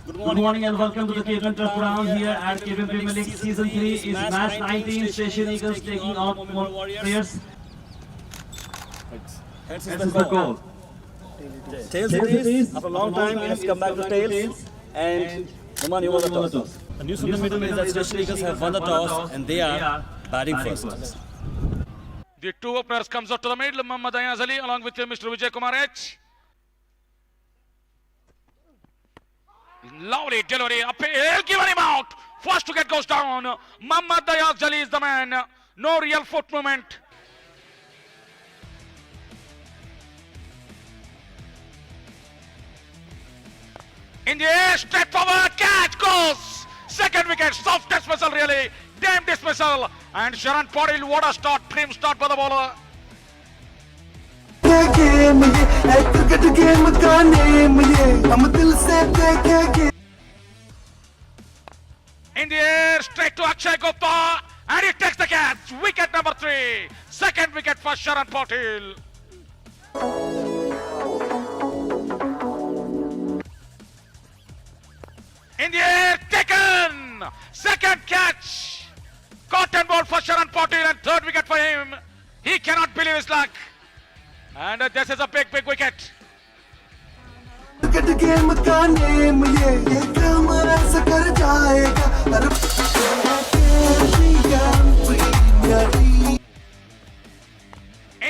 Good morning and welcome to the KFM Trust Ground here at KFM Premier League Season 3 is match 19. Station Eagles taking on Warriors. Heads is the goal. Tails it is. After a long time, it has come back to tails. And Numan, you won the toss. The news from the middle is that Station Eagles have won the toss and they are batting first. The two openers comes out to the middle. Muhammad Ayaz Ali along with Mr. Vijay Kumar H. Lovely delivery. Appeal given him out. First wicket goes down. Muhammad Ayaz Ali is the man. No real foot movement. In the air, straight forward, catch goes. Second wicket, soft dismissal really. Damn dismissal. And Sharan Patil, what a start, trim start by the bowler. In the air, straight to Akshay Gupta. And he takes the catch. Wicket number 3. Second wicket for Sharan Patil. In the air, taken! Second catch! Cotton ball for Sharan Patil and third wicket for him. He cannot believe his luck. And this is a big wicket. In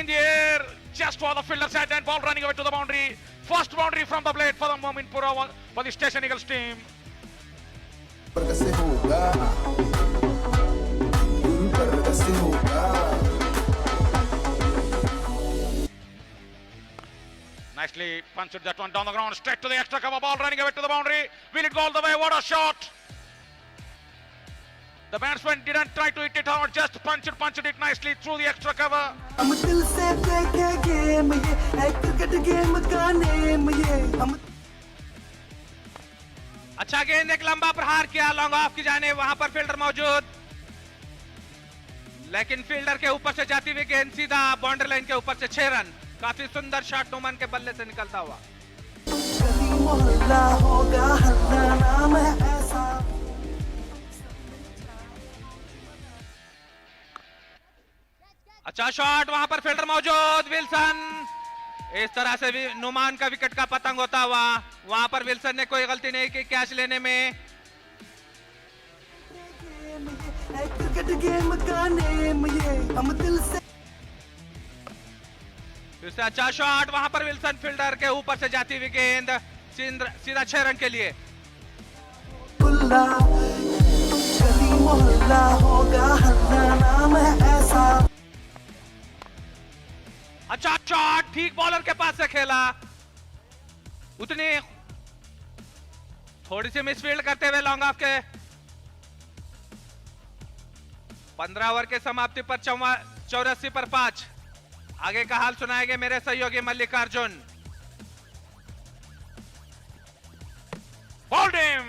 the air, just for the fielder's head and ball running away to the boundary. First boundary from the blade for the Mominpura for the Station Eagles team. Nicely punched that one down the ground, straight to the extra cover, ball running away to the boundary. Will it go all the way? What a shot! The batsman didn't try to hit it hard, just punched it nicely through the extra cover. अच्छा गेंद एक लंबा प्रहार किया long off की जाने वहां पर फील्डर मौजूद लेकिन फील्डर के ऊपर से जाती हुई गेंद सीधा बाउंड्री लाइन के ऊपर से 6 रन काफी सुंदर शॉट नुमान के बल्ले से निकलता हुआ अच्छा शॉट वहां पर फील्डर मौजूद विल्सन इस तरह से भी नुमान का विकेट का पतंग होता हुआ वहां पर विल्सन ने कोई गलती नहीं की कैच लेने में इससे अच्छा शॉट वहां पर विल्सन फील्डर के ऊपर से जाती हुई गेंद सीधा 6 रन के लिए अच्छा शॉट ठीक बॉलर के पास से खेला उतनी थोड़ी सी मिसफील्ड करते हुए लॉन्ग ऑफ के 15 ओवर के समाप्ति पर 84 पर 5 आगे का हाल सुनाएंगे मेरे सहयोगी Mallikarjun Bowled him!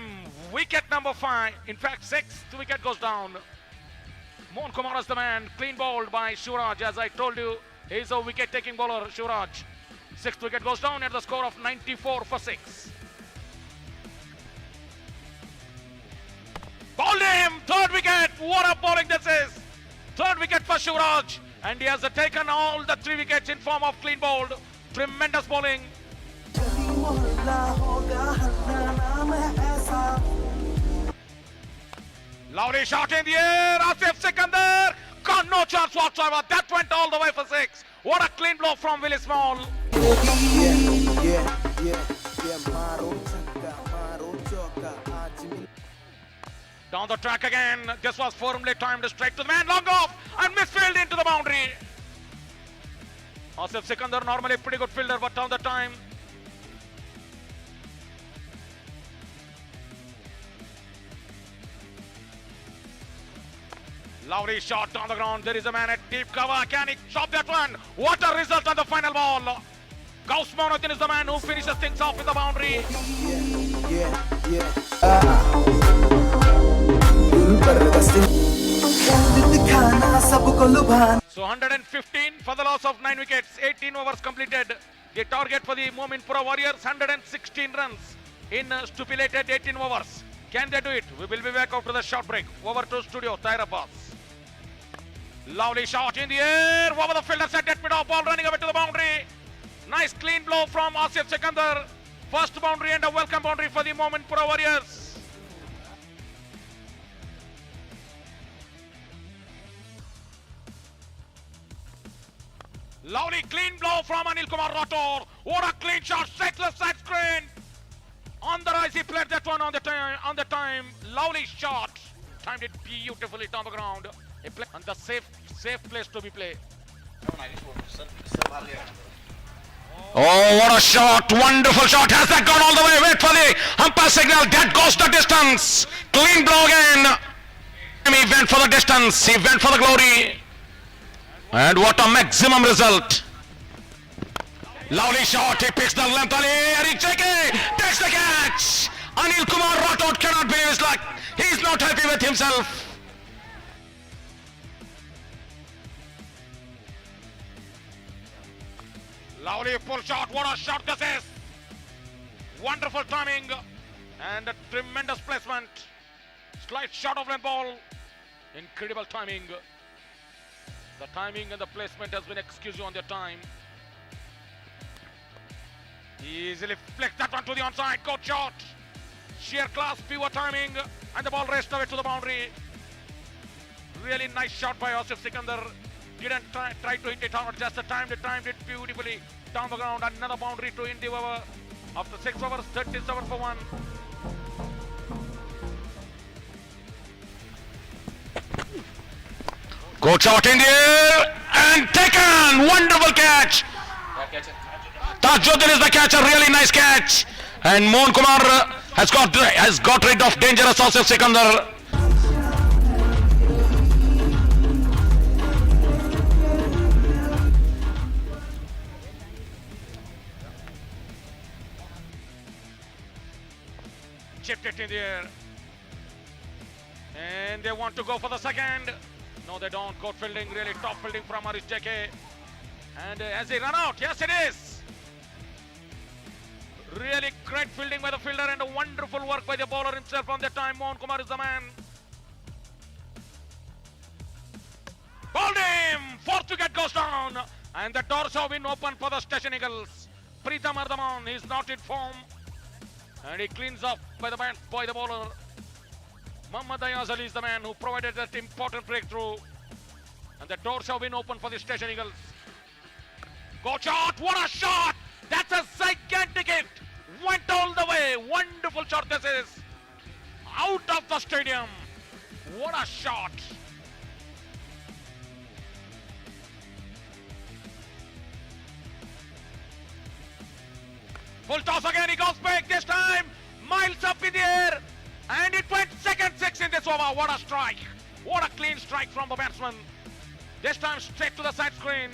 Wicket number 5. In fact, 6th wicket goes down. Mohan Kumar is the man. Clean bowled by Shivraj. As I told you, he is a wicket-taking bowler, Shivraj. 6th wicket goes down at the score of 94 for 6. Bowled him! 3rd wicket! What a bowling this is! 3rd wicket for Shivraj. And he has taken all the 3 wickets in form of clean bowled. Tremendous bowling. Lovely shot in the air. Asif Sikandar got no chance whatsoever. That went all the way for 6. What a clean blow from Willie Small. Down the track again. This was firmly timed straight to the man. Long off and misfield into the boundary. Asif Sikandar normally pretty good fielder, but down the time. Lovely shot on the ground. There is a man at deep cover. Can he stop that one? What a result on the final ball. Gauss Mountain is the man who finishes things off with the boundary. So 115 for the loss of 9 wickets. 18 overs completed. The target for the Mominpura Warriors, 116 runs. in stipulated 18 overs. Can they do it? We will be back after the short break. Over to studio, Tahir Abbas. Lovely shot in the air. Over the fielder set at mid-off, ball running away to the boundary. Nice clean blow from Asif Sikandar. First boundary and a welcome boundary for the Mominpura Warriors. Lovely clean blow from Anil Kumar Rathore. What a clean shot, straight left side screen. On the rise, he played that one on the time. Lovely shot. Timed it beautifully down the ground. And the safe place to be played. Oh, what a shot. Wonderful shot. Has that gone all the way? Wait for the umpire signal. That goes the distance. Clean blow again. He went for the distance. He went for the glory. And what a maximum result. Lovely shot. He picks the length. Haris JK takes the catch. Anil Kumar Rathore cannot believe his luck. He's not happy with himself. Lovely pull shot. What a shot this is. Wonderful timing and a tremendous placement. Slight shot of length ball. Incredible timing. The timing and the placement has been excused on their time. Easily flicked that one to the onside. Good shot. Sheer class, pure timing, and the ball raced away to the boundary. Really nice shot by Asif Sikandar. Didn't try to hit it hard, just timed it beautifully down the ground. Another boundary to end the over. After 6 overs, 37 for 1. Good shot in the air and taken. Wonderful catch. Tajuddin is the catcher. Really nice catch. And Mohan Kumar has got rid of dangerous Asif Sikandar. Chipped it in the air. And they want to go for the second. No, they don't. Good fielding, really top fielding from Haris JK. And as they run out, yes it is. Really great fielding by the fielder and a wonderful work by the bowler himself on that time. Mohan Kumar is the man. Bowled him! 4th wicket goes down. And the doors have been opened for the Station Eagles. Pritham Ardhaman, he's not in form. And he cleans up by the bowler. Mohammad Ayaz Ali is the man who provided that important breakthrough. And the doors have been opened for the Station Eagles. Go shot! What a shot! That's a gigantic hit! Went all the way! Wonderful shot this is! Out of the stadium! What a shot! Full toss again, he goes back this time! Miles up in the air! And it went second 6 in this over. What a strike! What a clean strike from the batsman! This time straight to the side screen.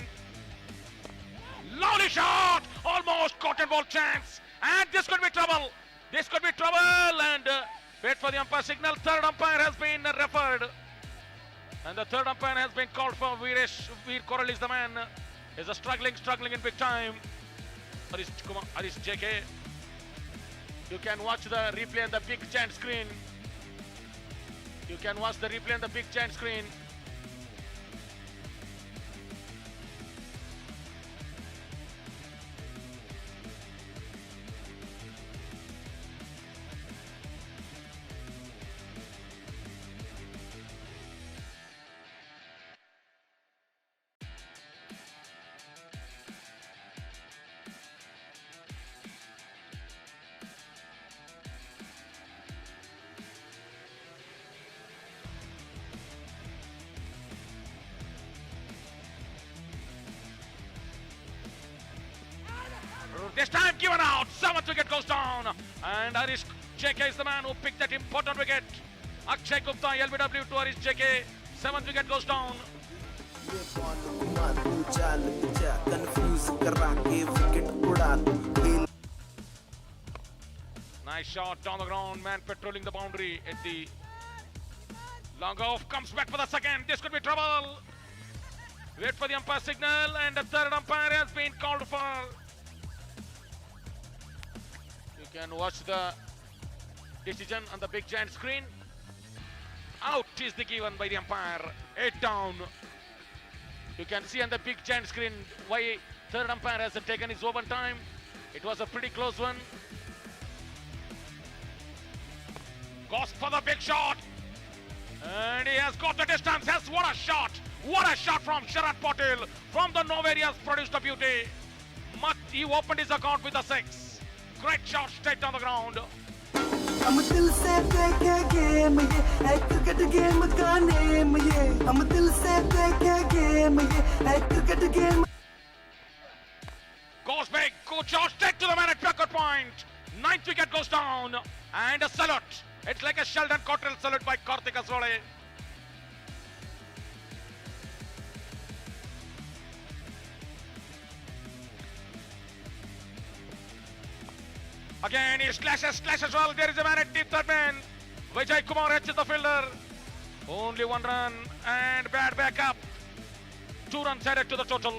Lovely shot! Almost cotton ball chance. And this could be trouble. This could be trouble. And wait for the umpire signal. Third umpire has been referred. And the third umpire has been called for. Veer Koral is the man. Is a struggling in big time. Haris JK. You can watch the replay on the big giant screen. You can watch the replay on the big giant screen. This time given out. 7th wicket goes down. And Haris JK is the man who picked that important wicket. Akshay Gupta, LBW to Haris JK. 7th wicket goes down. Nice shot down the ground. Man patrolling the boundary at the long off. Comes back for the second. This could be trouble. Wait for the umpire signal. And the third umpire has been called for. You can watch the decision on the big giant screen. Out is the given by the umpire. 8 down. You can see on the big giant screen why third umpire hasn't taken his overtime. It was a pretty close one. Goes for the big shot. And he has got the distance. Yes, what a shot. What a shot from Sharad Patel. From the Nova areas produced a beauty. He opened his account with a 6. Great shot straight on the ground. हम दिल से देखे game ये है cricket game का name ये हम दिल से देखे गेम ये है cricket game Goes big, good shot straight to the man at Peckham point. 9th wicket goes down and a salute. It's like a Sheldon Cottrell salute by Karthik Aswale. Again, he slashes well. There is a man at deep third man. Vijay Kumar edges the fielder. Only 1 run and bad backup. 2 runs added to the total.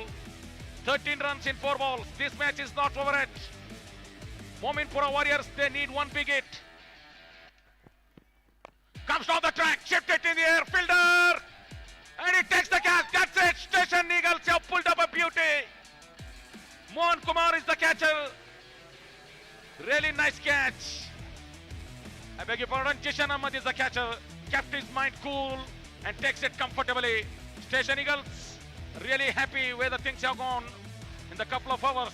13 runs in 4 balls. This match is not over yet. Mominpura Warriors, they need 1 big hit. Comes down the track, shift it in the air, fielder. And he takes the catch. That's it. Station Eagles have pulled up a beauty. Mohan Kumar is the catcher. Really nice catch. I beg your pardon, Jishan Ahmed is the catcher. Kept his mind cool and takes it comfortably. Station Eagles really happy where the things have gone in the couple of hours.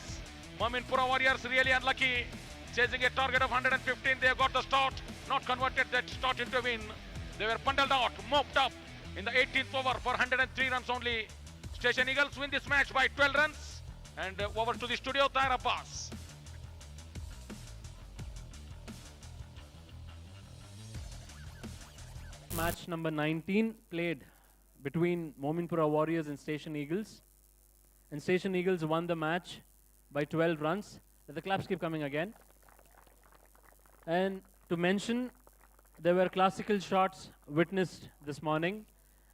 Mominpura Warriors really unlucky. Chasing a target of 115, they got the start. Not converted that start into a win. They were bundled out, mopped up in the 18th over for 103 runs only. Station Eagles win this match by 12 runs. And over to the studio, Tahir Abbas. Match number 19 played between Mominpura Warriors and Station Eagles. And Station Eagles won the match by 12 runs. The claps keep coming again. And to mention, there were classical shots witnessed this morning.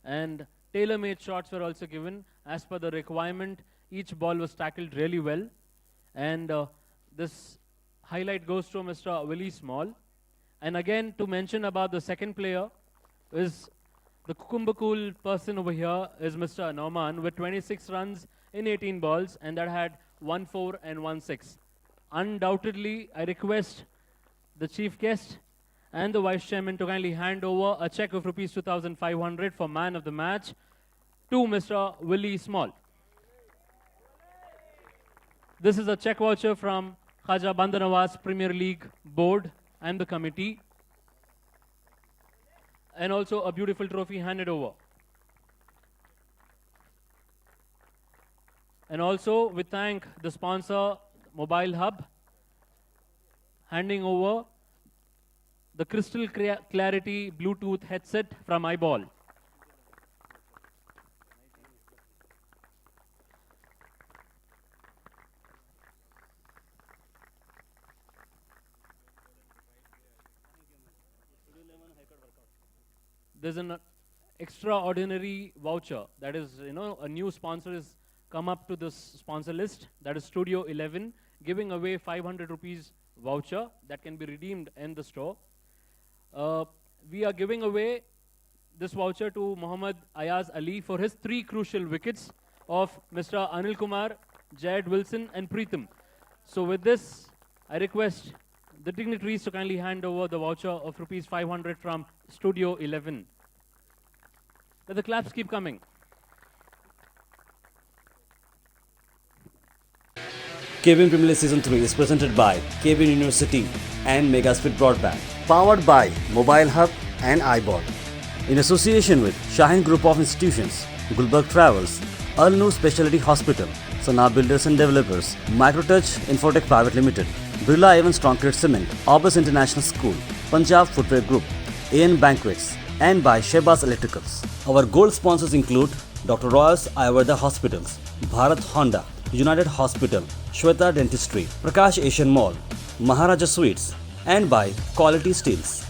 And tailor-made shots were also given. As per the requirement, each ball was tackled really well. And this highlight goes to Mr. Willie Small. And again, to mention about the second player, is the Kukumbakul person over here is Mr. Nauman with 26 runs in 18 balls, and that had 1-4 and 1-6. Undoubtedly, I request the chief guest and the vice chairman to kindly hand over a check of rupees 2,500 for man of the match to Mr. Willie Small. This is a check voucher from Khaja Bandanawaz Premier League Board and the committee, and also a beautiful trophy handed over. And also we thank the sponsor Mobile Hub, handing over the Crystal Clarity Bluetooth headset from Eyeball. There's an extraordinary voucher. That is, a new sponsor has come up to this sponsor list. That is Studio 11, giving away 500 rupees voucher that can be redeemed in the store. We are giving away this voucher to Muhammad Ayaz Ali for his 3 crucial wickets of Mr. Anil Kumar, Jayad Wilson and Preetham. So with this, I request the dignitaries to kindly hand over the voucher of rupees 500 from Studio 11. Let the claps keep coming. KBN Premier League Season 3 is presented by KBN University and Megaspeed Broadband. Powered by Mobile Hub and Eyeball. In association with Shaheen Group of Institutions, Gulberg Travels, Al Noor Specialty Hospital, Sana Builders and Developers, Microtouch Infotech Private Limited, Birla Evans Concrete Cement, Orbis International School, Punjab Footwear Group, AN Banquets, and by Shebas Electricals. Our gold sponsors include Dr. Royals Ayurveda Hospitals, Bharat Honda, United Hospital, Shweta Dentistry, Prakash Asian Mall, Maharaja Sweets, and by Quality Steels.